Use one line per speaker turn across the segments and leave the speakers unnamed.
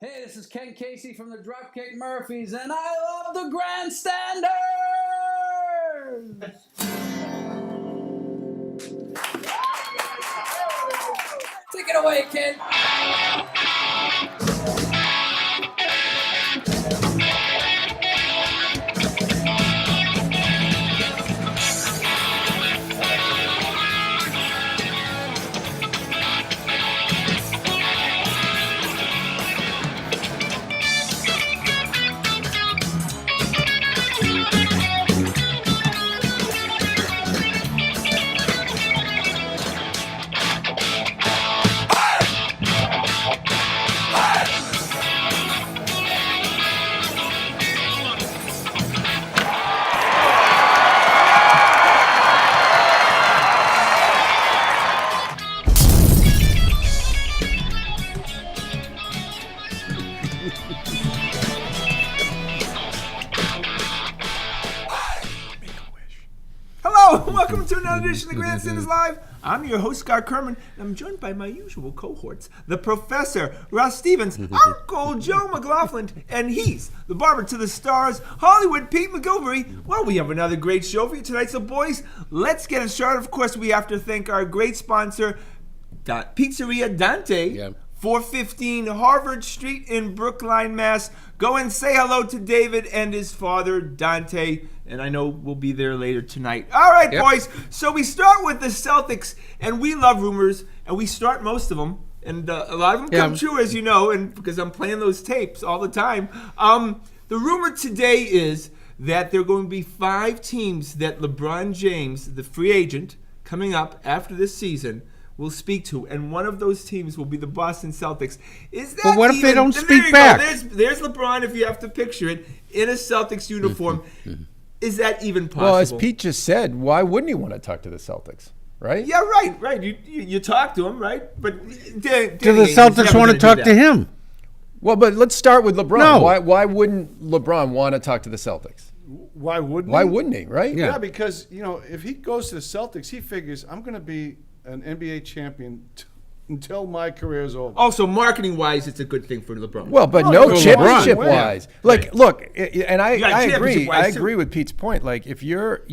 Hey, this is Ken Casey from the Dropkick Murphys, and I love the Grandstanders! Take it away, kid!
Hello, welcome to another edition of the Grandstanders Live. I'm your host, Scott Kerman, and I'm joined by my usual cohorts, the Professor, Ross Stevens, Uncle Joe McLaughlin, and he's the barber to the stars, Hollywood Pete McGilvery. Well, we have another great show for you tonight, so boys, let's get it started. Of course, we have to thank our great sponsor, Pizzeria Dante. 415 Harvard Street in Brookline, Mass. Go and say hello to David and his father, Dante, and I know we'll be there later tonight. All right, boys, so we start with the Celtics, and we love rumors, and we start most of them, and a lot of them come true, as you know, and because I'm playing those tapes all the time. The rumor today is that there are going to be 5 teams that LeBron James, the free agent, coming up after this season, will speak to, and one of those teams will be the Boston Celtics. Is that? But
what if they don't speak back?
There's LeBron, if you have to picture it, in a Celtics uniform. Is that even possible?
Well, as Pete just said, why wouldn't he want to talk to the Celtics, right?
Yeah, right. You talk to him, right? But
do the Celtics want to talk to him?
Well, but let's start with LeBron.
No.
Why wouldn't LeBron want to talk to the Celtics?
Why wouldn't
Why
he?
wouldn't he, right?
Yeah, because, if he goes to the Celtics, he figures, I'm going to be an NBA champion until my career is over.
Also, marketing-wise, it's a good thing for LeBron.
Well, but
Oh,
no
LeBron.
championship-wise. Like, look, and I agree. I
championship-wise,
agree with Pete's point. Like, if you're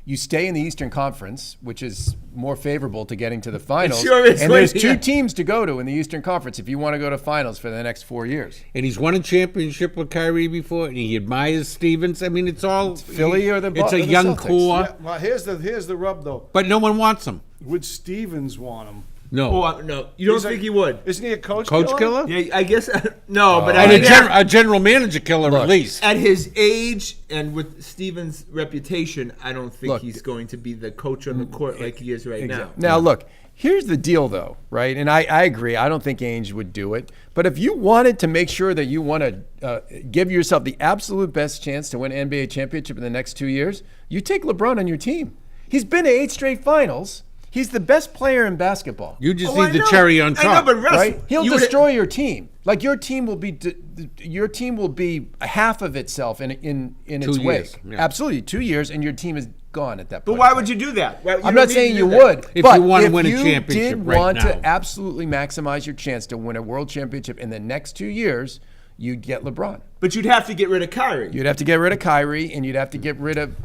you stay in the Eastern Conference, which is more favorable to getting to the finals.
It sure is.
And there's 2 teams to go to in the Eastern Conference if you want to go to finals for the next 4 years.
And he's won a championship with Kyrie before, and he admires Stevens. I mean, it's all
Philly or the
It's a
or the
young
Celtics.
core,
Yeah, well, here's the rub, though.
but no one wants him.
Would Stevens want him?
No.
Oh, no. You don't think he would?
Isn't he a coach
Killer?
Yeah, I guess. No, but
And
I
a general manager killer at least.
at his age and with Stevens' reputation, I don't think
Look,
he's going to be the coach on the court like he is right now.
Now, look, here's the deal, though, right? And I agree. I don't think Ainge would do it. But if you wanted to make sure that you want to give yourself the absolute best chance to win an NBA championship in the next 2 years, you take LeBron on your team. He's been to 8 straight finals. He's the best player in basketball.
You just
I
need the
know.
cherry on top.
I know, but Russ,
Right? He'll
you would-
destroy your team. Like your team will be half of itself in its
2 years,
wake.
yeah.
Absolutely, 2 years, and your team is gone at that
But
point.
why would you do that?
I'm not saying you would,
If
but
you want to
if
win a
you
championship
did
right
want
now.
to absolutely maximize your chance to win a world championship in the next 2 years, you'd get LeBron.
But you'd have to get rid of Kyrie.
You'd have to get rid of Kyrie, and you'd have to get rid of.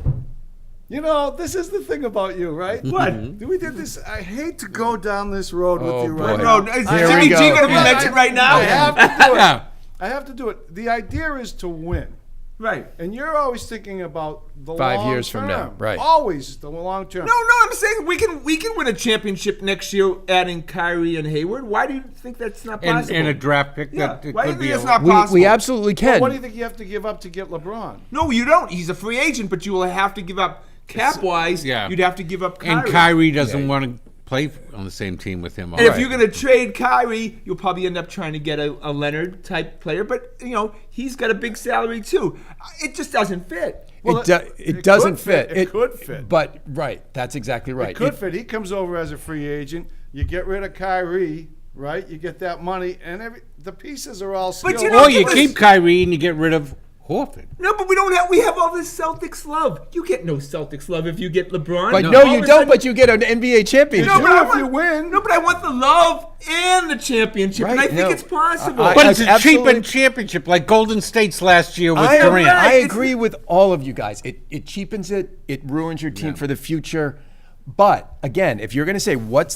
This is the thing about you, right?
What?
We did this. I hate to go down this road
Oh,
with you
boy.
right
No,
now.
is
Here
Jimmy
we
G
go.
going to be
Yeah.
mentioned right now?
I have to do it.
Yeah.
I have to do it. The idea is to win.
Right.
And you're always thinking about the
5
long
years from now,
term.
right.
Always the long term.
No, I'm saying we can win a championship next year adding Kyrie and Hayward. Why do you think that's not possible?
And a draft pick
Yeah.
that it
Why do you
could
think
be
it's
a
not possible?
We absolutely can.
What do you think you have to give up to get LeBron?
No, you don't. He's a free agent, but you will have to give up cap-wise.
Yeah.
You'd have to give up Kyrie.
And Kyrie doesn't want to play on the same team with him.
And if you're going to trade Kyrie, you'll probably end up trying to get a Leonard-type player. But, he's got a big salary, too. It just doesn't fit.
Well,
it doesn't
could
fit.
It could fit.
But right, that's exactly right.
It could fit. He comes over as a free agent. You get rid of Kyrie, right? You get that money, and the pieces are all skilled.
you know,
Or you keep Kyrie and you get rid of Horford.
No, but we have all this Celtics love. You get no Celtics love if you get LeBron.
But
All
no,
of
you
a
don't.
sudden-
But you get an NBA championship.
No, but I
if
want,
you win.
No, but I want the love and the championship, and I
Right,
think
no.
it's possible.
But it's a
absolutely-
cheapened championship like Golden State's last year with
I,
Durant.
right.
I
It's-
agree with all of you guys. It cheapens it. It ruins your team for the future. But again, if you're going to say what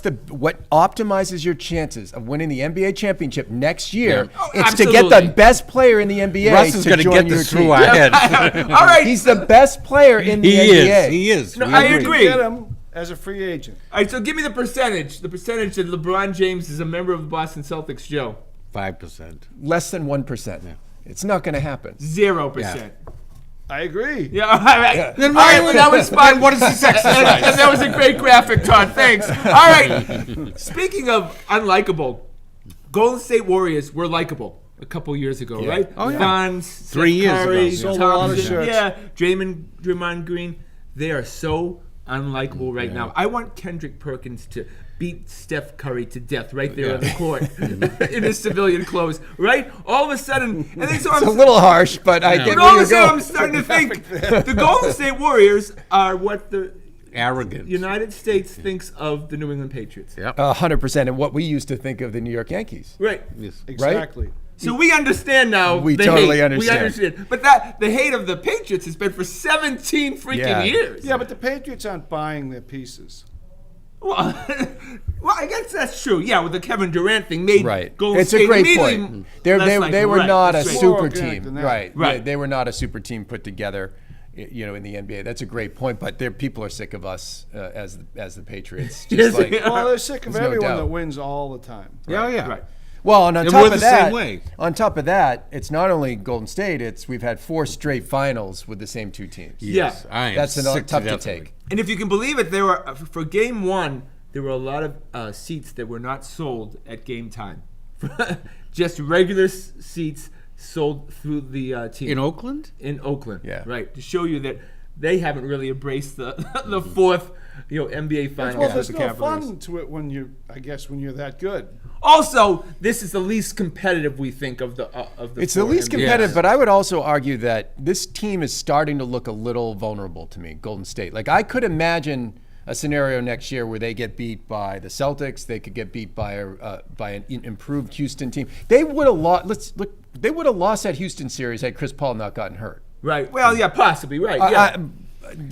optimizes your chances of winning the NBA championship next year, it's to get the
absolutely.
best player in the NBA
Russ is
to
going to
join
get
your
this
team.
through our heads.
All right.
He's the best player in the
He
NBA.
is. He is.
No,
We
I
You
agree.
get him as a free agent.
All right, so give me the percentage. The percentage that LeBron James is a member of the Boston Celtics, Joe.
5%.
Less than 1%. It's not going to happen.
0%.
I agree.
Yeah, all right.
Then
All
why
right, well, that was fun.
then what is this exercise?
And that was a great graphic, Todd. Thanks. All right. Speaking of unlikable, Golden State Warriors were likable a couple years ago, right?
Oh, yeah.
Fonz,
3 years ago.
Curry,
Sold
a lot of
Thompson,
shirts.
yeah, Draymond Green. They are so unlikable right now. I want Kendrick Perkins to beat Steph Curry to death right there on the court in his civilian clothes, right? All of a sudden, and then so
It's a
I'm
little harsh, but I get
but all
where
of
you're
a sudden, I'm
going.
starting to think the Golden State Warriors are what the
Arrogant.
United States thinks of the New England Patriots.
Yep.
100%, and what we used to think of the New York Yankees.
Right.
Yes.
Exactly.
So we understand now.
We
the
totally
hate.
understand.
We understand. But the hate of the Patriots has been for 17 freaking
Yeah.
years.
Yeah, but the Patriots aren't buying their pieces.
Well, I guess that's true. Yeah, with the Kevin Durant thing made
Right.
Golden
It's
State
a great
immediately
point. They
less
were
right,
not a
that's right.
More
super
organic
team.
than that.
Right.
Right.
They were not a super team put together, in the NBA. That's a great point, but people are sick of us as the Patriots. Just
Yes,
like,
they are.
Well, they're sick of
There's no
everyone
doubt.
that wins all the time.
Yeah, yeah.
Right.
well, and on
And
top
we're
of
the
that,
same way.
it's not only Golden State. We've had 4 straight finals with the same 2 teams.
Yes,
Yeah.
I am
That's
sick
tough to
death of
take.
it.
And if you can believe it, there were for Game 1, there were a lot of seats that were not sold at game time. Just regular seats sold through the team.
In Oakland?
In Oakland,
Yeah.
right, to show you that they haven't really embraced the the fourth NBA finals
Well,
with
there's
the
no
Cavaliers.
fun to it when you're that good.
Also, this is the least competitive we think of the
It's the
four
least
NBA.
competitive,
Yes.
but I would also argue that this team is starting to look a little vulnerable to me, Golden State. Like, I could imagine a scenario next year where they get beat by the Celtics. They could get beat by an improved Houston team. They would have lost. They would have lost that Houston series had Chris Paul not gotten hurt.
Right. Well, yeah, possibly. Right. Yeah.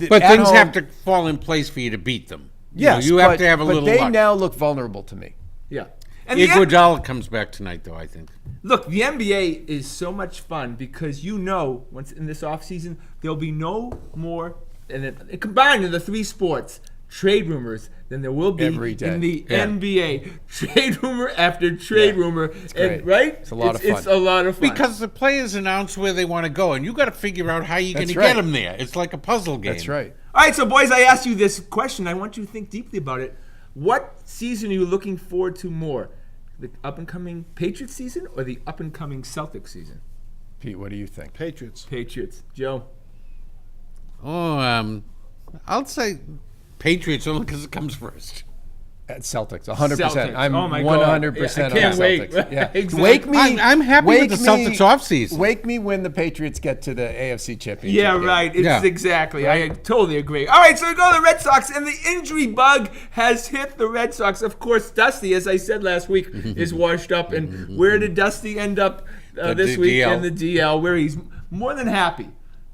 But
At
things
home-
have to fall in place for you to beat them.
Yes,
you have
but-
to have a
but
little
they
luck.
now look vulnerable to me.
yeah. And the
Iguodala comes back tonight, though, I think.
Look, the NBA is so much fun because once in this offseason, there'll be no more, and it combined in the 3 sports, trade rumors than there will be
Every day.
in the
Yeah.
NBA. Trade rumor after trade rumor.
great.
Right?
It's a lot of fun.
It's a lot of fun.
Because the players announce where they want to go, and you got to figure out how you're going
That's
to
right.
get them there. It's like a puzzle game.
That's right.
All right, so boys, I asked you this question. I want you to think deeply about it. What season are you looking forward to more? The up-and-coming Patriots season or the up-and-coming Celtics season?
Pete, what do you think?
Patriots.
Patriots. Joe?
Oh, I'll say Patriots only because it comes first.
At Celtics, 100%.
Celtics.
I'm
Oh my God.
100%
Yeah, I
on
can't
the
wait.
Celtics. Yeah.
Exactly.
Wake me.
I'm happy with
wake
the Celtics offseason.
Wake me when the Patriots get to the AFC Championship.
Yeah,
game.
right. It's
Yeah.
exactly. I totally agree. All right, so we go to the Red Sox, and the injury bug has hit the Red Sox. Of course, Dusty, as I said last week, is washed up. And where did Dusty end up this
The
week?
DL.
In the DL, where he's more than happy.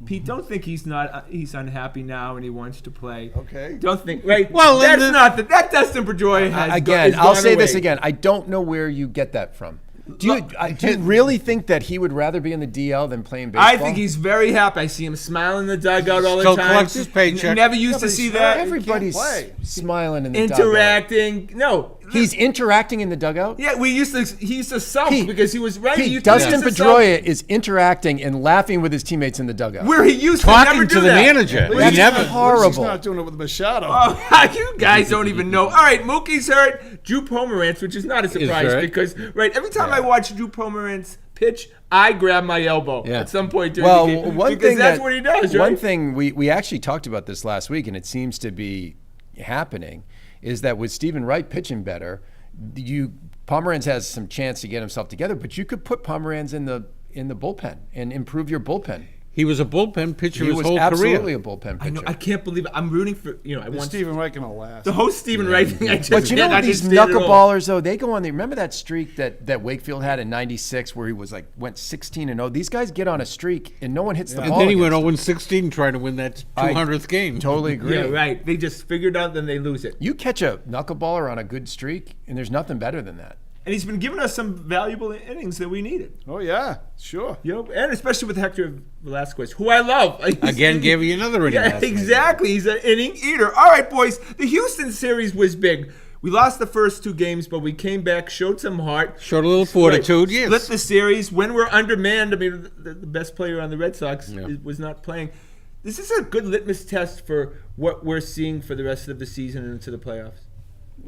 Pete, don't think he's not. He's unhappy now and he wants to play.
Okay.
Don't think. Right.
Well,
that's
and
not that Dustin Pedroia has.
Again,
is
I'll
gone
say this
away.
again. I don't know where you get that from. Do you,
Look,
do you really think that he would rather be in the DL than playing baseball?
I think he's very happy. I see him smiling in the dugout all
Still
the time.
collects his paycheck.
Never used
Yeah,
to
but
see
he's
that.
Everybody's
play.
smiling in the dugout.
Interacting. No.
He's interacting in the dugout?
Yeah, he used to sulk
Pete,
because he was right. He
Pete,
used to
Dustin
sulk,
Pedroia is interacting and laughing with his teammates in the dugout.
where he used to never
Talking
do
to the
that.
manager.
At
He
least
never.
he's
horrible.
not doing it with Machado.
Oh, you guys don't even know. All right, Mookie's hurt. Drew Pomerantz, which is not a surprise
hurt.
because every time I watch Drew Pomerantz pitch, I grab my elbow
Yeah.
at some point during
Well,
the game
one
because
thing
that's what he does. Right?
One thing we actually talked about this last week, and it seems to be happening, is that with Stephen Wright pitching better, Pomeranz has some chance to get himself together, but you could put Pomeranz in the bullpen and improve your bullpen.
He was a bullpen pitcher
He
his
was
whole
absolutely
career.
a bullpen
I know.
pitcher.
I can't believe it. I'm rooting for I
Is
want
Stephen Reich gonna last?
the whole Stephen Wright thing. I just
But you know
I
these
just did it all.
knuckleballers though, they go on. Remember that streak that Wakefield had in '96 where he was went 16-0. These guys get on a streak and no one hits the
And
ball.
then he went
against
0-16 trying to win that 200th game.
them. Totally agree.
Yeah, right. They just figured out, then they lose it.
You catch a knuckleballer on a good streak, and there's nothing better than that.
And he's been giving us some valuable innings that we needed.
Oh yeah, sure.
You know, and especially with Hector Velasquez, who I love.
Again, gave you another inning.
Yeah,
last night.
exactly. He's an inning eater. All right, boys. The Houston series was big. We lost the first 2 games, but we came back, showed some heart.
Showed a little fortitude, yes.
Split the series. When we're undermanned, I mean, the best player on the Red Sox was not playing. This is a good litmus test for what we're seeing for the rest of the season and into the playoffs.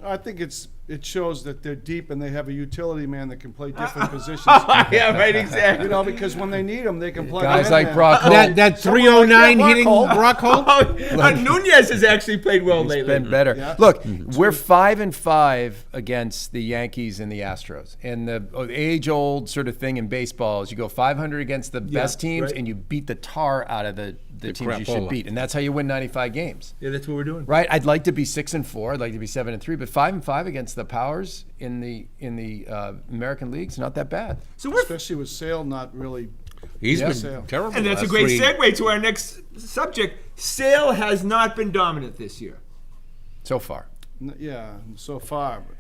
I think it shows that they're deep and they have a utility man that can play different positions.
Yeah, right, exactly.
You know, because when they need them, they can play.
Guys
in
like
there.
Brock Holt.
That
Someone like
309
that,
hitting
Rockhold.
Rockhold.
Nunez has actually played well
He's
lately.
been better.
Yeah.
Look, we're 5-5 against the Yankees and the Astros, and the age-old sort of thing in baseball is you go 500 against the best teams,
right.
and you beat the tar out of the teams you should
crapola.
beat, and that's how you win 95 games.
Yeah, that's what we're doing.
Right? I'd like to be 6-4. I'd like to be 7-3, but 5-5 against the powers in the American leagues, not that bad.
So we're
Especially with Sale not really.
He's
Yeah.
been terrible.
And that's a
last
great
3
segue to our next subject. Sale has not been dominant this year.
So far.
Yeah, so far, but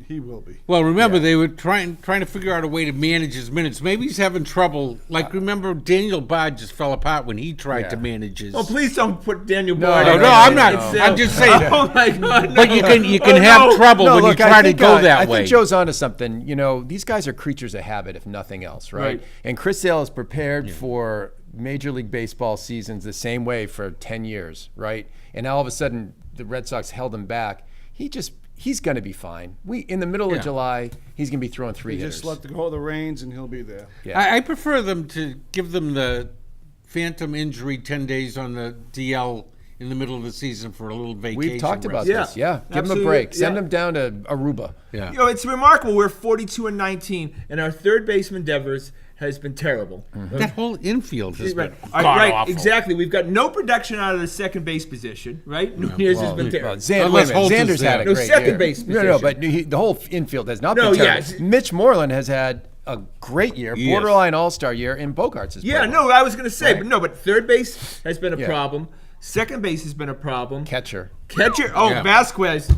he will be.
Well, remember they were trying to figure out a way to manage his minutes. Maybe he's having trouble. Like remember Daniel Bard just fell apart when he tried to manage his.
Oh, please don't put Daniel
No,
Bard.
no,
in
no,
there.
I'm not.
It's
I'm just saying.
Oh my God!
But
no.
you can
Oh,
have
no.
trouble when you
look,
try to go that
I
way.
think Joe's onto something. You know, these guys are creatures of habit, if nothing else, right?
Right.
And Chris Sale is prepared for Major League Baseball seasons the same way for 10 years, right? And now all of a sudden, the Red Sox held him back. He's going to be fine. In the middle of July, he's going to be throwing 3
You
hitters.
just let go of the reins and he'll be there.
I prefer them to give them the phantom injury 10 days on the DL in the middle of the season for a little vacation.
We've talked about
rest.
this. Yeah, give him a
absolutely.
break. Send
Yeah.
him down to Aruba.
Yeah.
You know, it's remarkable. We're 42-19, and our third baseman Devers has been terrible.
That whole infield has
Right,
been
right,
god-awful.
exactly. We've got no production out of the second base position, right? Nunez has been terrible.
Unless Holt is
Xander's had
there.
a
No,
great
second
year.
base
No,
position.
but the whole infield has not
No,
been terrible.
yes.
Mitch Moreland has had a great year,
Yes.
borderline all-star year, and Bogarts has
Yeah,
played
no, I was going to say,
Right.
but third base has been a
Yeah.
problem. Second base has been a problem.
catcher.
Catcher,
Yeah.
Vasquez.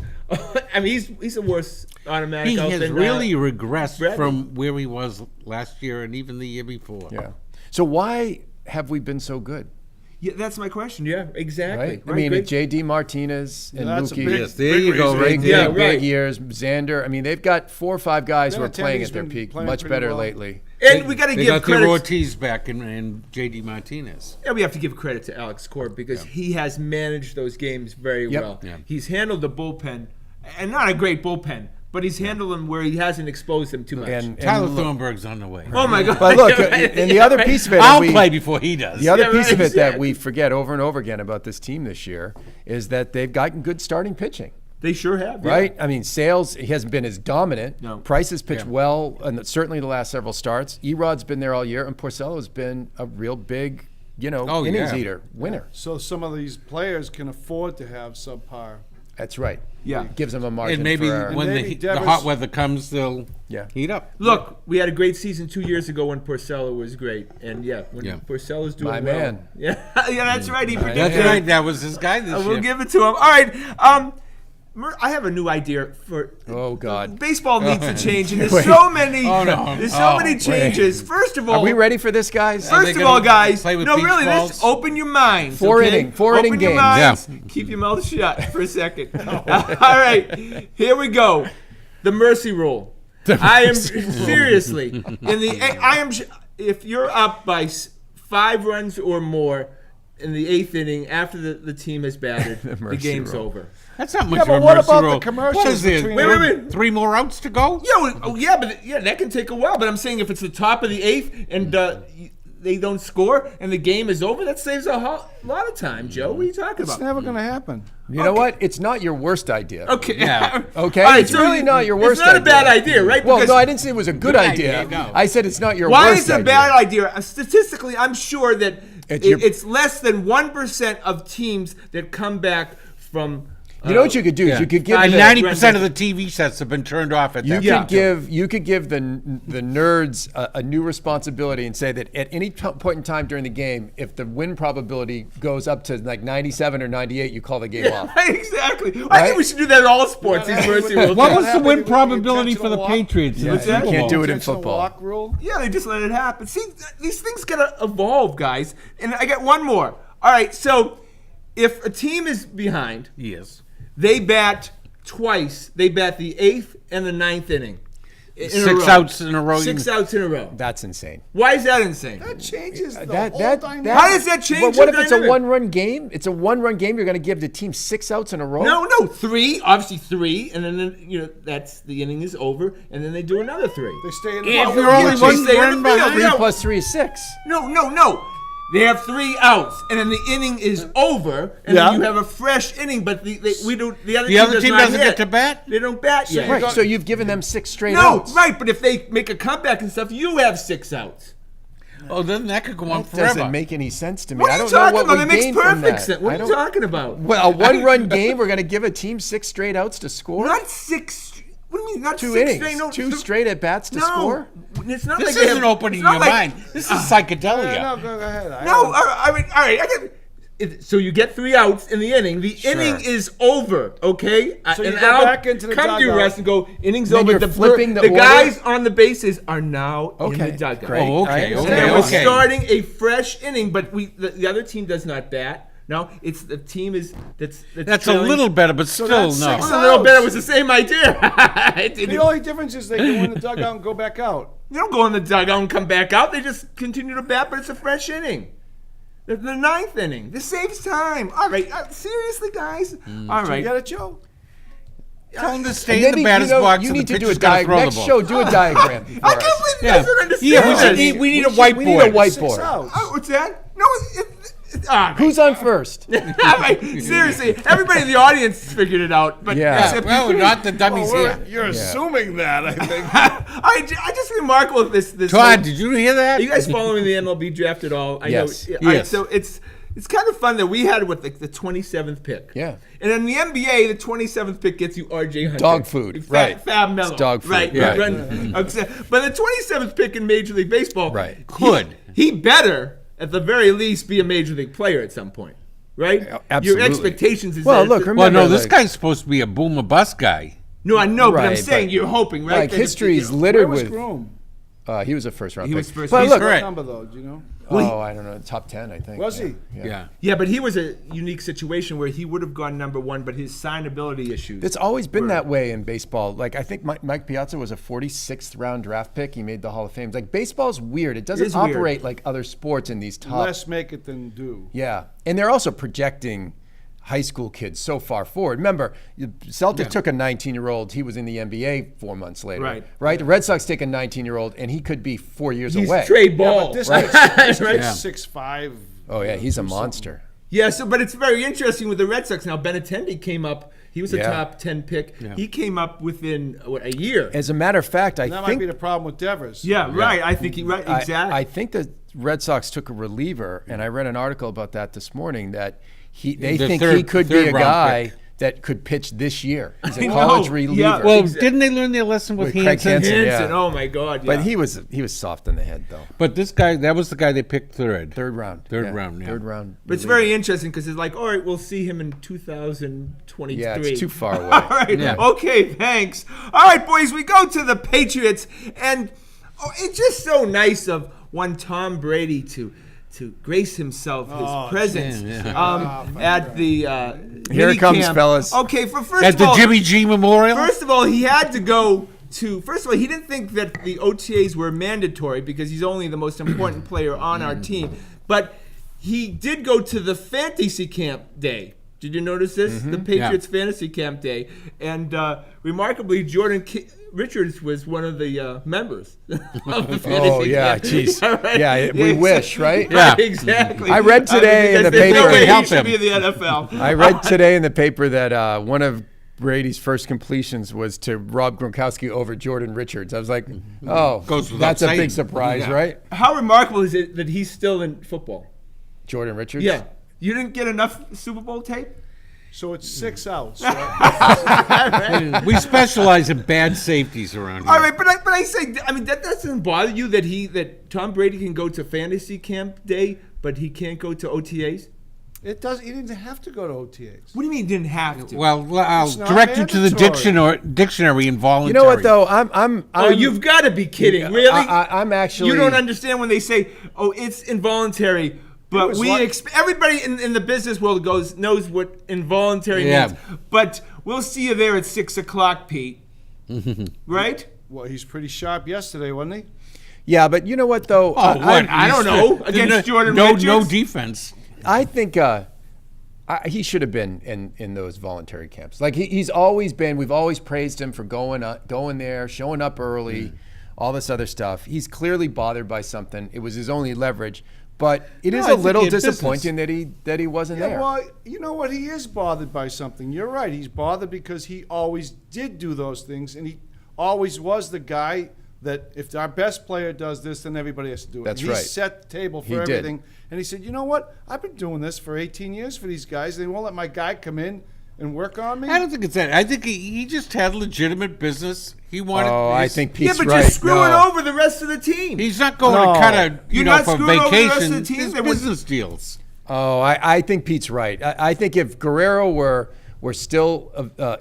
I mean, he's the worst automatic.
He
out
has
than,
really regressed
Bradley.
from where he was last year and even the year before.
Yeah. So why have we been so good?
Yeah, that's my question. Yeah, exactly.
Right? I mean,
great.
J.D. Martinez and
That's a
Mookie.
big-
Yes, there you go.
Big,
Right
big,
there.
Yeah,
big
right.
years. Xander. I mean, they've got 4 or 5 guys who
Yeah,
are playing
Tendy's
at their
been
peak.
playing
Much
pretty
better
well.
lately.
And we got to
They
give
got their
credit.
Ortiz back and J.D. Martinez.
Yeah, we have to give credit to Alex Corb because he has managed those games very
Yep.
well.
Yeah.
He's handled the bullpen, and not a great bullpen, but he's handled them where he hasn't exposed them too much.
And
Tyler
look,
Thornburg's on the way.
oh my God!
but look,
Right.
and the
Yeah,
other
right.
piece of it,
I'll
we-
play before he does.
the other
Yeah,
piece
right,
of it that
exactly.
we forget over and over again about this team this year is that they've gotten good starting pitching.
They sure have, yeah.
Right? I mean, Sales, he hasn't been as dominant.
No.
Price has pitched well, and certainly the last several starts. Erod's been there all year, and Porcello's been a real big,
Oh,
innings
yeah.
eater, winner.
So some of these players can afford to have subpar.
That's right.
Yeah.
It gives them a margin
And maybe
for error.
when
maybe
the
Devers-
hot weather comes, they'll
Yeah.
heat up.
Look, we had a great season 2 years ago when Porcello was great, and when
Yeah.
Porcello's doing
My
well,
man.
yeah, yeah, that's right. He predicted.
That's
it.
right. That was his guy this
We'll
year.
give it to him. All right. I have a new idea for.
Oh, God.
Baseball needs to change, and there's
Wait.
so many.
Oh, no.
There's so many changes. First of all,
Are we ready for this, guys?
Are they
First of
gonna
all, guys,
play with
no,
beach
really,
balls?
let's open your minds.
Four
okay?
inning
Open your
games.
minds. Keep your mouth shut for a second. All right, here we go. The mercy rule. I am seriously in the. I am. If you're up by 5 runs or more in the 8th inning after the team has batted, the
mercy
game's
rule.
over.
That's not much
Yeah,
of
but
a
what
mercy
about the
rule.
commercials
What is it?
between-
Wait.
3 more outs to go?
Yeah, but that can take a while. But I'm saying if it's the top of the 8th and they don't score and the game is over, that saves a lot of time, Joe. What are you talking
It's
about?
never going to happen.
You know what? It's not your worst idea.
Okay.
Yeah.
Okay?
All right,
It's really not your worst
It's not
idea.
a bad idea, right?
Well,
Because
no, I didn't say it was a good idea.
idea, no.
I said it's not your
why
worst
is it a
idea.
bad idea? Statistically, I'm sure that It's less than 1% of teams that come back from.
You know what you could do is you could give
90% of the TV sets have been turned off at that point.
You could give the nerds a new responsibility and say that at any point in time during the game, if the win probability goes up to like 97 or 98, you call the game off.
Exactly. I think we should do that in all sports.
What was the win probability for the Patriots?
Yeah, you can't do it in
Intentional
football.
walk rule?
Yeah, they just let it happen. See, these things gotta evolve, guys. And I got one more. All right, so if a team is behind,
Yes.
they bat twice. They bat the 8th and the 9th inning.
Six outs in a row.
6 outs in a row.
That's insane.
Why is that insane?
That changes the whole
That
dynamic.
How does that change
But what
the
if it's a
dynamic?
one-run game? It's a one-run game. You're going to give the team 6 outs in a row?
No, 3. Obviously 3, and then that's the inning is over, and then they do another 3.
They stay in the
If
ball.
you're only
They
one
stay in
run
the field.
behind.
3
No.
plus 3 is 6.
No. They have 3 outs, and then the inning is over, and
Yeah.
then you have a fresh inning. But the other
team
does not
doesn't
hit.
get to bat?
They don't bat yet.
Right, so you've given them 6 straight
No,
outs.
right. But if they make a comeback and stuff, you have 6 outs.
Oh, then that could go on
That
forever.
doesn't make any sense to me.
What
I
are you
don't know
talking
what
about?
we
That makes
gain from
perfect
that.
sense. What
I
are you
don't-
talking about?
Well, a one-run game, we're going to give a team 6 straight outs to score?
Not 6. What do you mean? Not
2
6
innings,
straight? No,
2 straight at-bats to
no.
score?
It's not
This
like they
isn't
have-
opening
it's not
your
like-
mind. This is psychedelia.
No, go ahead.
No, I mean, all right. So you get 3 outs in the inning. The inning is over, okay?
So you
and
go
I'll
back into the
come to
dugout.
rest and go, innings
Then
over.
you're flipping the order?
guys on the bases are now in
Okay,
the dugout.
great.
Oh, okay,
I
And
understand.
then we're
okay.
starting a fresh inning, but the other team does not bat. No, it's the team that's
That's a
trailing.
little better, but still
that's
no.
It's a little better. It was the same idea. It
The
didn't-
only difference is they go in the dugout and go back out.
They don't go in the dugout and come back out. They just continue to bat, but it's a fresh inning. The 9th inning. This saves time. All right. Seriously, guys. All
You
right.
get it, Joe?
Tell them to stay in
Maybe,
the batter's box
you
and
need
the
to do a
pitcher's got to throw
diagram.
the
Next
ball.
show, do a diagram for
I
us.
can't believe you
Yeah.
guys don't understand
Yeah,
this.
we need a
We need a
whiteboard.
6
whiteboard.
outs.
Oh, what's that? No, all right.
Who's on first?
All right, seriously, everybody in the audience figured it out, but
Yeah.
except
Well, not the dummies here.
You're assuming that, I think.
I just remarkable this.
Todd, did you hear that?
Are you guys following the MLB draft at all? I
Yes.
know. All right,
Yes.
so it's kind of fun that we had with the 27th pick.
Yeah.
And in the NBA, the 27th pick gets you R.J. Hunter.
Dog food, right.
Fab Mello.
It's dog food,
Right.
right.
Okay. But the 27th pick in Major League Baseball.
Right.
Could.
He better, at the very least, be a Major League player at some point. Right?
Absolutely.
Your expectations is
Well,
that
look,
it's-
Well, no,
Remember,
this
like-
guy's supposed to be a boomer bust guy.
No, I know, but I'm
Right,
saying
but-
you're hoping, right?
Like,
that
history
it's-
is
Where
littered
was
with.
Groom?
He was a first-round
He
pick.
was first-
But
he's
look,
correct.
Number, though, do you know?
I don't know, top 10, I think.
Was he?
Yeah.
Yeah, but he was a unique situation where he would have gone number 1, but his signability issues.
It's always been
were-
that way in baseball. Like, I think Mike Piazza was a 46th round draft pick. He made the Hall of Fame. Like, baseball's weird. It doesn't
is weird.
operate like other sports in these top.
Less make it than do.
Yeah. And they're also projecting high school kids so far forward. Remember, Celtics took a 19-year-old. He was in the NBA 4 months later.
Right.
Right? The Red Sox take a 19-year-old, and he could be 4 years
He's
away.
Trey
Yeah,
Ball.
but this
right?
kid's
Right?
6'5".
Oh, yeah. He's a monster.
Yeah, but it's very interesting with the Red Sox. Now, Benintendi came up. He was a
Yeah.
top 10 pick. He came up within, a year?
As a matter of fact, I
That might
think
be the problem with Devers.
Yeah, right. I think right,
I-
exactly.
I think the Red Sox took a reliever, and I read an article about that this morning that they
The
think
third-
he could be a
third round
guy
pick.
that could pitch this year. He's
I
a
know,
college
yeah.
reliever.
Well,
Exactly.
didn't they learn their lesson with
With Craig
Hansen?
Hansen.
Hansen,
yeah.
oh my God. Yeah.
But he was soft in the head though.
But this guy, that was the guy they picked third.
Third round.
Third round, yeah.
Third round.
But it's very interesting because it's like, all right, we'll see him in 2023.
Yeah, it's too far away.
All right.
Yeah.
Okay, thanks. All right, boys, we go to the Patriots, and it's just so nice of one Tom Brady to grace himself his presence at the
Here it comes,
minicamp.
fellas.
Okay, first
At
of
the
all,
Jimmy G Memorial?
First of all, he had to go to. First of all, he didn't think that the OTAs were mandatory because he's only the most important player on our team. But he did go to the fantasy camp day. Did you notice this? The Patriots fantasy camp day, and remarkably, Jordan Richards was one of the members of the fantasy
Oh yeah,
camp.
jeez.
Right?
Yeah, we wish, right?
Yeah.
Right, exactly.
I read today in the
there's no
paper-
way
Help
he should
him.
be in the NFL.
I read today in the paper that one of Brady's first completions was to Rob Gronkowski over Jordan Richards. I was like, oh,
Goes without
that's a
saying.
big surprise,
Yeah.
right?
How remarkable is it that he's still in football?
Jordan Richards.
Yeah. You didn't get enough Super Bowl tape?
So it's 6 outs.
We specialize in bad safeties around here.
All right, but I say, I mean, that doesn't bother you that Tom Brady can go to fantasy camp day, but he can't go to OTAs?
It does. He didn't have to go to OTAs.
What do you mean didn't have to?
Well, I'll
It's not
direct you to the
mandatory.
dictionary involuntary.
You know what though? I'm
Oh, you've got to be kidding! Really?
I'm actually.
You don't understand when they say, "Oh, it's involuntary." But
was like-
everybody in the business world knows what involuntary
Yeah.
means. But we'll see you there at 6 o'clock, Pete. Right?
Well, he's pretty sharp yesterday, wasn't he?
Yeah, but you know what though?
Oh, what?
I don't know. Against Jordan
no
Richards?
defense.
I think he should have been in those voluntary camps. Like he's always been. We've always praised him for going there, showing up early, all this other stuff. He's clearly bothered by something. It was his only leverage. But it is
I
a
think
little
he had
disappointing that he wasn't
Yeah,
there.
well, you know what? He is bothered by something. You're right. He's bothered because he always did do those things, and he always was the guy that if our best player does this, then everybody has to do it.
That's
And
right.
He set the table for
He did.
everything. And he said, you know what? I've been doing this for 18 years for these guys. They won't let my guy come in and work on me.
I don't think it's that. I think he just had legitimate business. He wanted.
I think
Yeah,
Pete's
but
right.
you're screwing
No.
over the rest of the team.
he's not going
No.
to cut a
You're not
for
screwing over the rest of
vacation.
the team.
It's
There was-
business deals.
Oh, I think Pete's right. I think if Guerrero were still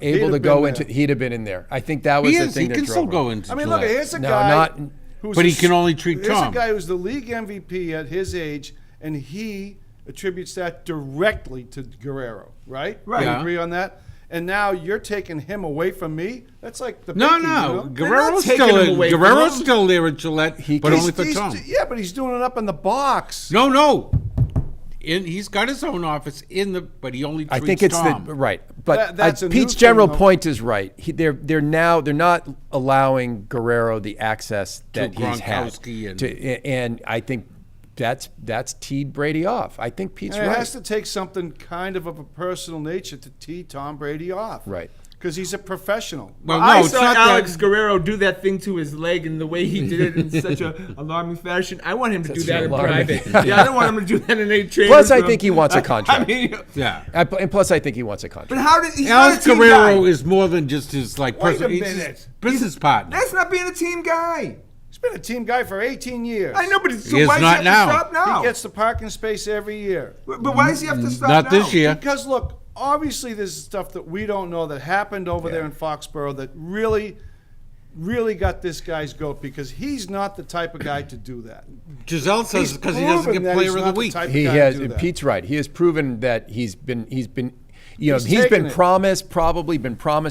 able to
have
go
been
into,
there.
he'd have been in there. I think that was
He
the
is.
thing
He
that
can
drove
still
him.
go into.
I mean,
July.
look, here's a
No,
guy
not-
who's
But
a
he can only treat
here's
Tom.
a guy who's the league MVP at his age, and he attributes that directly to Guerrero, right?
Right.
You
Yeah.
agree on that? And now you're taking him away from me? That's like the
No,
pinky,
no.
you know?
Guerrero's
taking
still
him away from
Guerrero's
him.
still there at Gillette, but
He's-
only for
he's-
Tom.
Yeah, but he's doing it up in the box.
No. He's got his own office but he only treats
I think it's
Tom.
right, but
That's a new
Pete's
thing,
general
though.
point is right. They're not allowing Guerrero the access that he's had,
Gronkowski
and I think that's teed Brady off. I think Pete's
And it
right.
has to take something kind of a personal nature to tee Tom Brady off.
Right.
Because he's a professional.
Well, no,
I
it's
saw
not
Alex
that.
Guerrero do that thing to his leg, and the way he did it in such a alarming fashion. I want him to do
That's
that in
alarming.
private. Yeah, I don't want him to do that in a training.
Plus, I think he wants a contract.
I mean,
Yeah.
And plus, I think he wants a contract.
but how did he's
Alex
not a team
Guerrero
guy.
is more than just his
Wait a
he's his
minute.
business partner.
That's not being a team guy.
He's been a team guy for 18 years.
I know, but so
He is
why does he
not
have
now.
to stop now?
He gets the parking space every year.
But why does he have to stop
Not
now?
this year.
Because look, obviously there's stuff that we don't know that happened over there in Foxborough that really got this guy's goat because he's not the type of guy to do that.
Giselle says
He's
because he doesn't
proven
get
that
player
he's
of the
not the
week.
type of
He
guy to
has.
do that.
Pete's right. He has proven that he's been
He's
he's
taken
been
it.
promised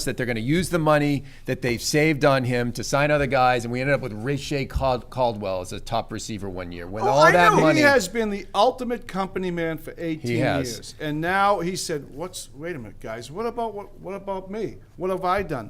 that they're going to use the money that they've saved on him to sign other guys, and we ended up with Richey Caldwell as a top receiver one year. When all
I
that
know.
money,
He has been the ultimate company man for 18
He has.
years. And now he said, wait a minute, guys, what about me? What have I done?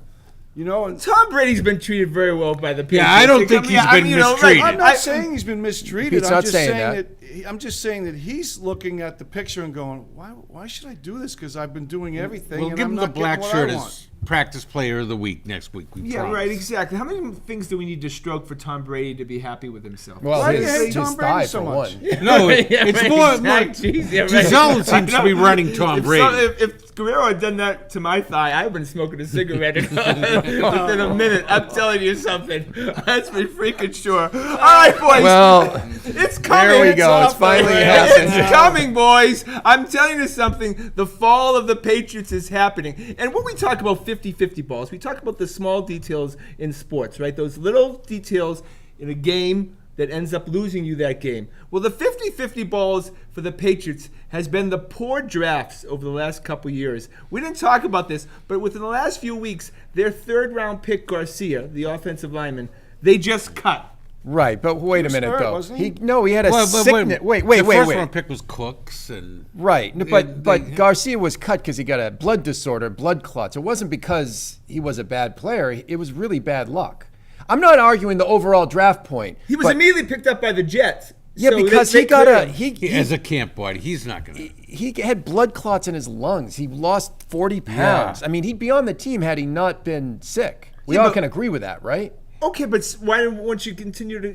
You know, and
Tom Brady's been treated very well by the Patriots.
Yeah, I don't think he's been mistreated.
I'm not saying he's been mistreated.
Pete's
I'm
not
just
saying
saying
that.
I'm just saying that he's looking at the picture and going, why should I do this? Because I've been doing everything.
We'll
and
give
I'm
him the
not getting
black
what
shirt
I want.
as practice player of the week next week. We
Yeah,
promise.
right, exactly. How many things do we need to stroke for Tom Brady to be happy with himself?
well,
Why do you
his,
hate
his
Tom Brady
thigh
so
for
much?
one.
No,
Yeah,
it's
right,
more
exactly.
like
Yeah, right.
Giselle seems to be running Tom
If
Brady.
if Guerrero had done that to my thigh, I'd have been smoking a cigarette within a minute. I'm telling you something. That's for freaking sure. All right, boys.
Well,
it's coming.
there we go. It's
off
finally
already.
happened.
It's coming, boys. I'm telling you something. The fall of the Patriots is happening. And when we talk about 50-50 balls, we talk about the small details in sports, right? Those little details in a game that ends up losing you that game. Well, the 50-50 balls for the Patriots has been the poor drafts over the last couple years. We didn't talk about this, but within the last few weeks, their third-round pick, Garcia, the offensive lineman, they just cut.
right, but wait a
was
minute
hurt,
though.
wasn't he?
He had a
Well,
sickness. Wait.
The first round pick was Cooks and
Right, no, but
they-
Garcia was cut because he got a blood disorder, blood clots. It wasn't because he was a bad player. It was really bad luck. I'm not arguing the overall draft point.
He was
but-
immediately picked up by the Jets.
yeah,
So
because
they
he got
cleared
a
him.
as a camp body, he's not going to.
he had blood clots in his lungs. He lost 40 pounds.
Yeah.
I mean, he'd be on the team had he not been sick. We
Yeah,
all
but-
can agree with that, right?
Okay, but why won't you continue to,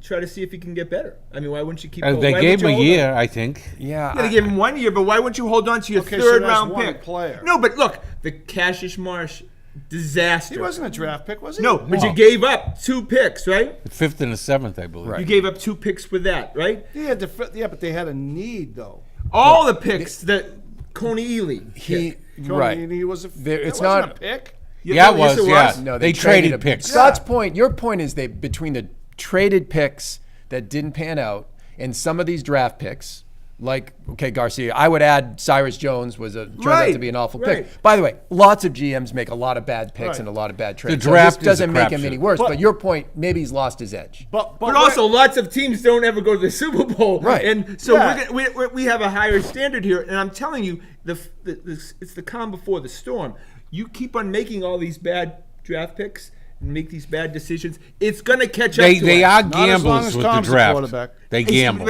try to see if he can get better. I mean, why wouldn't you keep?
They
why
gave him
would
a
you hold
year,
on?
I think.
Yeah,
Yeah, they gave him 1 year, but why wouldn't you hold on to your
Okay, so
third
that's
round
one
pick?
player.
No, but look, the Cassius Marsh disaster.
He wasn't a draft pick, was he?
No, but
No.
you gave up 2 picks, right?
The 5th and the 7th, I believe.
Right.
You gave up 2 picks for that, right?
Yeah, but they had a need though.
All the picks that Coney Ely.
he
Right.
right.
He was a.
It's
that wasn't
not-
a pick.
Yeah, it
Yes,
was. Yeah,
No,
they traded
him.
picks.
Scott's point, your point is they between the traded picks that didn't pan out and some of these draft picks, like Garcia, I would add Cyrus Jones turned out
Right,
to be an awful
right.
pick. By the way, lots of GMs make a lot of bad picks
Right.
and a lot of bad trades.
draft
so
is
this doesn't
a
make him
crapshoot.
any worse.
But-
But your point, maybe he's lost his edge.
But
But also, lots of teams don't ever go to the Super Bowl,
Right.
And so
Yeah.
we have a higher standard here. And I'm telling you, it's the calm before the storm. You keep on making all these bad draft picks and make these bad decisions. It's gonna catch up.
They
to us.
are
Not as long
gambles
as
with the
Tom's the
draft.
quarterback.
They gamble.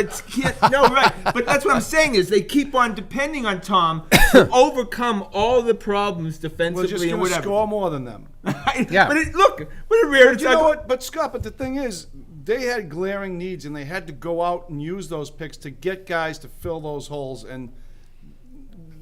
No, right. But that's what I'm saying is they keep on depending on Tom to overcome all the problems
we're
defensively
just
and
going to
whatever.
score more than them.
Yeah.
But look, what a rare.
You know what? But Scott, but the thing is, they had glaring needs, and they had to go out and use those picks to get guys to fill those holes. And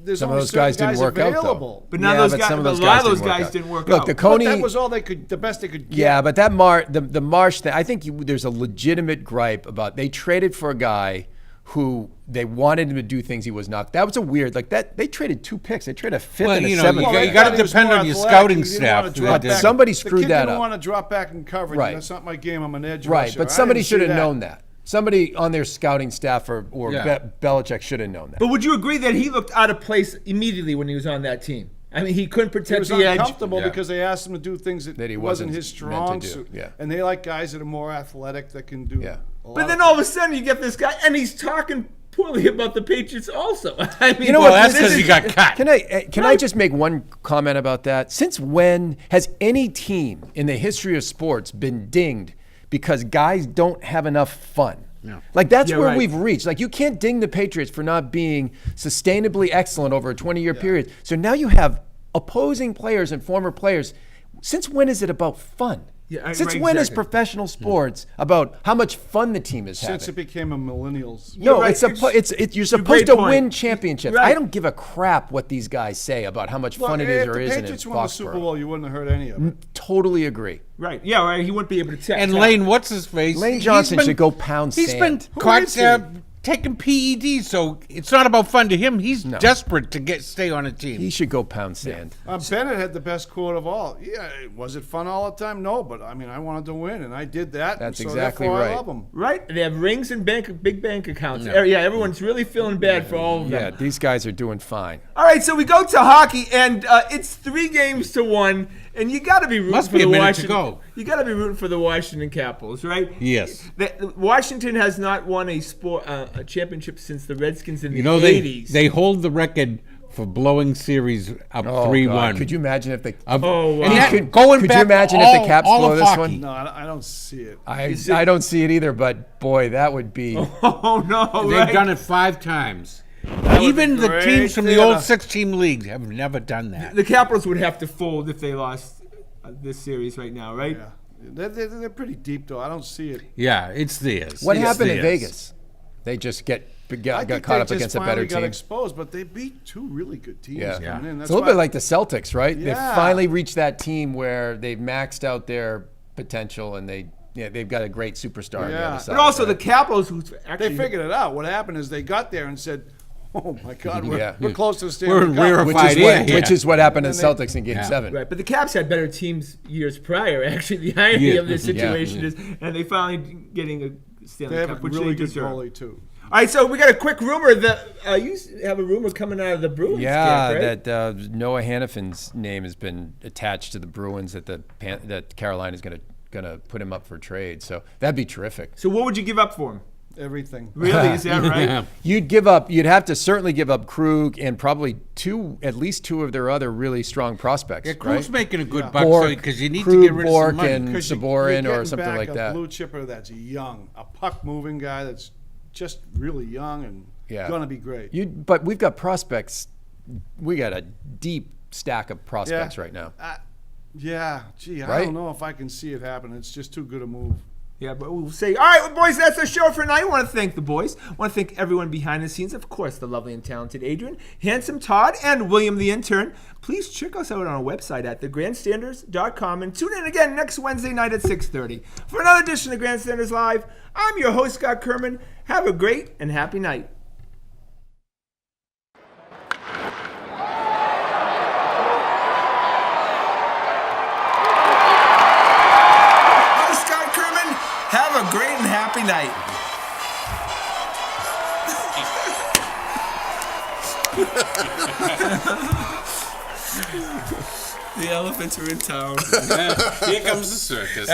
there's
Some of
only
those guys
certain
didn't work out, though.
available.
But none
Yeah,
of those
but
guys,
some of
a
those
lot
guys
of those
didn't work
guys
out.
didn't work
Look,
out.
the
But
Coney,
that was all the best they could get.
yeah, but the Marsh thing, I think there's a legitimate gripe about they traded for a guy who they wanted him to do things he was not. That was a weird that. They traded 2 picks. They traded a 5th
Well,
and a
you know,
7th.
you
Well,
got-
they
you gotta
thought he was
depend
more
on your
athletic.
scouting
He didn't
staff.
wanna drop
But
back.
somebody
The
screwed
kid
that
didn't
up.
want to drop back in coverage.
Right.
That's not my game. I'm an edge
Right,
rusher.
but
I
somebody
didn't see
should have
that.
known that. Somebody on their scouting staff or
Yeah.
Belichick should have known that.
But would you agree that he looked out of place immediately when he was on that team? I mean, he couldn't
He
protect
was
the edge.
uncomfortable
Yeah.
because they asked him to do things that
That he
wasn't
wasn't
his
meant
strong
to do,
suit.
yeah.
And they like guys that are more athletic that can do.
Yeah.
a lot
But then
of
all of a sudden you get this guy, and he's talking poorly about the Patriots also. I mean,
You know
well,
what,
that's
this
because
is-
he got cut.
Can I just make one comment about that? Since when has any team in the history of sports been dinged because guys don't have enough fun?
Yeah.
Like that's
Yeah,
where
right.
we've reached. Like you can't ding the Patriots for not being sustainably excellent over a 20-year period. So now you have opposing players and former players. Since when is it about fun?
Yeah,
Since
right,
when is
exactly.
professional sports about how much fun the team is
Since it
having?
became a millennials.
No,
right.
you're
a
supposed
great
to
point.
win championships.
Right.
I don't give a crap what these guys say about how much fun it is
if
or
the
isn't in
Patriots won the Super
Foxborough.
Bowl, you wouldn't have heard any of it.
Totally agree.
right? Yeah, right. He wouldn't be able to tell.
And Lane, what's his face?
Lane
He's
Johnson
been-
should go pound
He's been
sand.
caught
is he?
taking PEDs, so it's not about fun to him. He's desperate to stay on a team.
He should go pound sand.
Bennett had the best quote of all. Yeah, was it fun all the time? No, but I mean, I wanted to win, and I did that.
That's
and so
exactly
therefore
right.
I love him.
Right? They have rings and big bank accounts. Yeah, everyone's really feeling bad for all of them.
Yeah, these guys are doing fine.
All right, so we go to hockey, and it's 3-1, and you got to be rooting
Must
for
be a
the
minute to
Washington.
go.
You got to be rooting for the Washington Capitals, right?
Yes.
Washington has not won a championship since the Redskins in
You
the
know,
80s.
they hold the record for blowing series up
Oh,
3-1.
God. Could you imagine if they?
Oh, wow.
And that-
Could-
going
could
back
you imagine
to
if the Caps
all
blow
of
this
hockey.
one?
No, I don't see it.
I don't see it either, but boy, that would be.
Oh, no,
They've
right?
done it 5 times.
would
Even
be
the
great
teams from the
theater.
old 6-team league have never done that.
The Capitals would have to fold if they lost this series right now, right?
Yeah. They're pretty deep, though. I don't see it.
Yeah, it's theirs.
What
It's
happened in
theirs.
Vegas? They just
I
got
think
caught
they
up
just
against a
finally
better
got
team.
exposed, but they beat 2 really good teams
Yeah,
coming in.
it's
That's
a little
why-
bit like the Celtics, right? They
Yeah.
finally reached that team where they've maxed out their potential, and they've got a great superstar on the
Yeah.
other side.
But also
right?
the Capitals, who's actually
They figured it out. What happened is they got there and said, "Oh my God, we're,
Yeah.
we're close to the
We're
Stanley
in
Cup."
rarefied
which is
air
what,
here.
which is what happened in
And then
Celtics in Game
Yeah.
7.
Right, but the Caps had better teams years prior. Actually, the irony
Yeah.
of this situation
Yeah.
is, and they finally getting a Stanley
They have a
Cup, which
really
they
good
deserve.
goalie too.
All right, so we got a quick rumor that you have a rumor coming out of the Bruins
Yeah,
camp, right?
that Noah Hannafin's name has been attached to the Bruins that Carolina's going to put him up for trade. So that'd be terrific.
So what would you give up for him?
Everything.
Really, is that right?
You'd have to certainly give up Krug and probably at least 2 of their other really strong prospects.
Yeah, Krug's
right?
making a good
Yeah.
buck
Bork,
because you need
Krug,
to get rid of
Bork,
some money.
and
'Cause
Saborin
you're
or
getting
something
back
like
a
that.
blue chipper that's young, a puck moving guy that's just really young and
Yeah.
gonna be great.
But we've got prospects. We got a deep stack of prospects right now.
Yeah, gee, I
Right?
don't know if I can see it happen. It's just too good a move.
Yeah, but we'll say, all right, well, boys, that's our show for tonight. I want to thank the boys. I want to thank everyone behind the scenes. Of course, the lovely and talented Adrian, handsome Todd, and William the intern. Please check us out on our website at thegrandstanders.com and tune in again next Wednesday night at 6:30 for another edition of Grandstanders Live. I'm your host, Scott Kerman. Have a great and happy night. Have a great and happy night. The elephants are in town.
Here comes the circus.